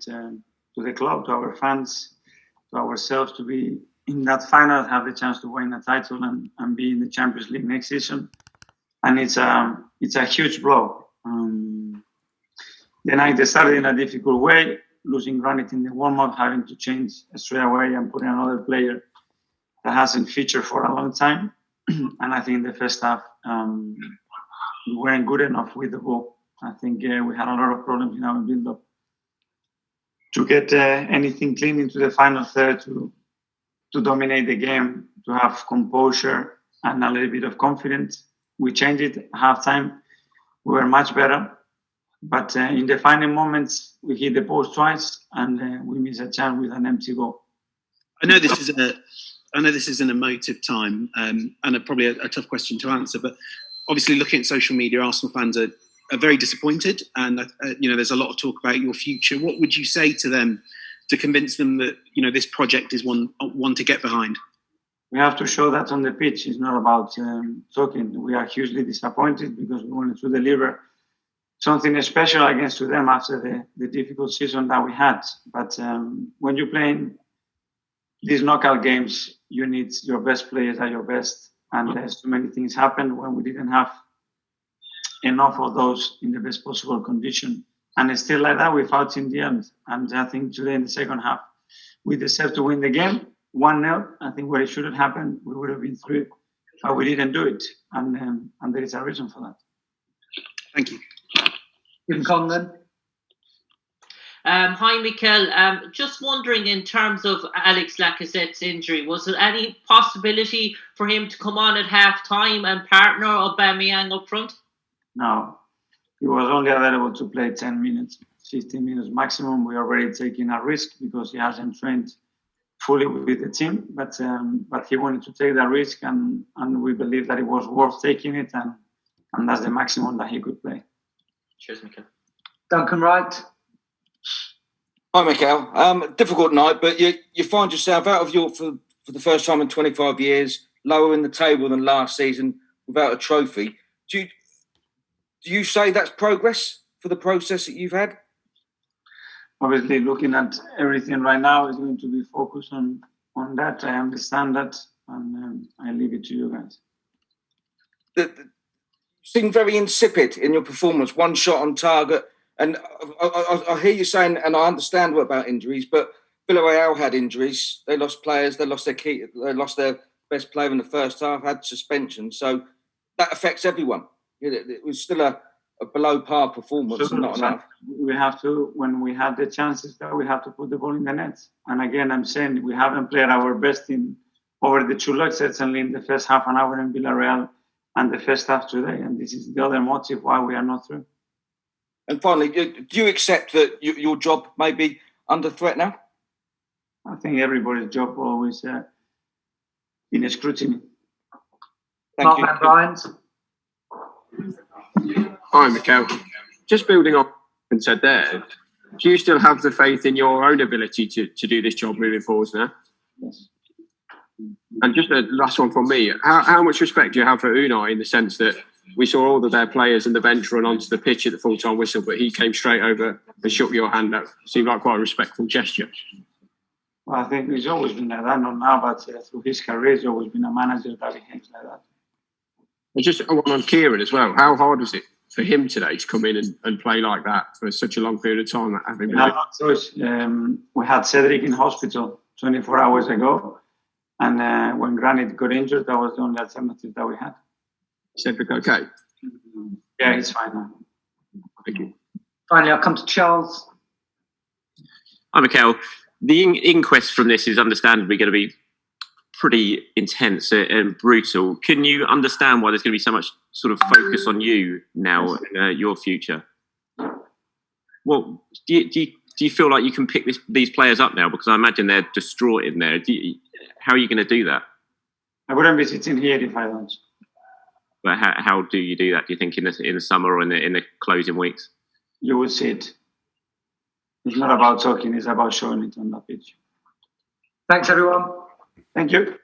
to the club, to our fans, to ourselves, to be in that final, have the chance to win a title and be in the Champions League next season. And it's a huge blow. The night they started in a difficult way, losing Granit in the warm-up, having to change straight away and put in another player that hasn't featured for a long time. And I think in the first half, we weren't good enough with the ball. I think we had a lot of problems in our build-up to get anything clean into the final third, to dominate the game, to have composure and a little bit of confidence. We changed it at halftime. We were much better. But in the final moments, we hit the post twice and we missed a chance with an empty goal. I know this is an emotive time and probably a tough question to answer, but obviously looking at social media, Arsenal fans are very disappointed, and there's a lot of talk about your future. What would you say to them to convince them that this project is one to get behind? We have to show that on the pitch. It's not about talking. We are hugely disappointed because we wanted to deliver something special against them after the difficult season that we had. But when you're playing these knockout games, you need your best players at your best. And there's too many things happened when we didn't have enough of those in the best possible condition. And it's still like that, we fought in the end. And I think today in the second half, we deserve to win the game. 1-0, I think where it should have happened, we would have been through it. But we didn't do it. And there is a reason for that. Thank you. Conlon. Hi, Mikel. Just wondering, in terms of Alex Lacazette's injury, was there any possibility for him to come on at half-time and partner Aubameyang up front? No. He was only available to play 10 minutes, 15 minutes maximum. We are already taking a risk because he hasn't trained fully with the team. But he wanted to take that risk, and we believe that it was worth taking it, and that's the maximum that he could play. Cheers, Mikel. Duncan Wright. Hi, Mikel. Difficult night, but you find yourself out of for the first time in 25 years, lower in the table than last season without a trophy. Do you say that's progress for the process that you've had? Obviously, looking at everything right now is going to be focused on that. I understand that, and I leave it to you guys. You seem very insipid in your performance. One shot on target. And I hear you saying, and I understand about injuries, but Villarreal had injuries. They lost players. They lost their best player in the first half, had suspension. So that affects everyone. It was still a below par performance, and not enough. We have to, when we had the chances, that we have to put the ball in the net. And again, I'm saying we haven't played our best over the two legs, certainly in the first half an hour in Villarreal and the first half today. And this is the other motive why we are not through. And finally, do you accept that your job may be under threat now? I think everybody's job always in a scrutiny. Mark Van Bryant. Hi, Mikel. Just building on what you said there, do you still have the faith in your own ability to do this job moving forwards now? Yes. And just a last one from me. How much respect do you have for Unai, in the sense that we saw all of their players in the bench run onto the pitch at the full-time whistle, but he came straight over and shook your hand? That seemed like quite a respectful gesture. Well, I think he's always been like that, not now, but through his career, he's always been a manager that behaves like that. And just one on Kieran as well. How hard was it for him today to come in and play like that for such a long period of time? We had no choice. We had Cedric in hospital 24 hours ago, and when Granit got injured, that was the only alternative that we had. Cedric okay? Yeah, he's fine now. Thank you. Finally, I'll come to Charles. Hi, Mikel. The inquest from this is understandably going to be pretty intense and brutal. Can you understand why there's going to be so much sort of focus on you now and your future? Well, do you feel like you can pick these players up now? Because I imagine they're distraught in there. How are you going to do that? I wouldn't be sitting here if I don't. But how do you do that? Do you think in the summer or in the closing weeks? You will see it. It's not about talking, it's about showing it on the pitch. Thanks, everyone. Thank you.